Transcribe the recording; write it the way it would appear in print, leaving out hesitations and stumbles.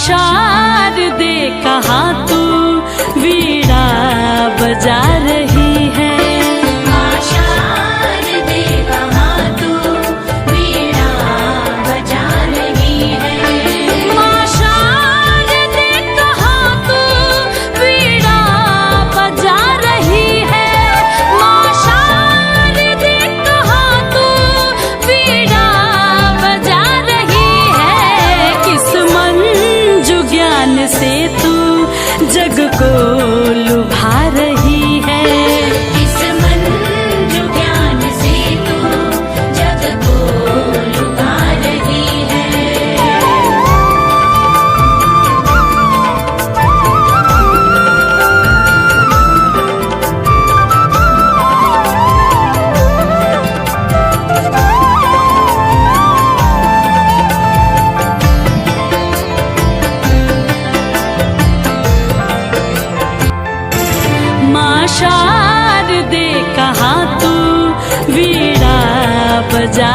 शारदे कहाँ तू वीणा बजा रही है। माँ शारदे कहाँ तू वीणा बजा रही है। माँ शारदे कहाँ तू वीणा बजा रही है। माँ शारदे कहाँ तू वीणा बजा रही है। किस मंजू ज्ञान से तू जग को लुभा रही है। इस मंजू ज्ञान से तू जग को लुभा रही है। माँ शारदे कहाँ तू वीणा बजा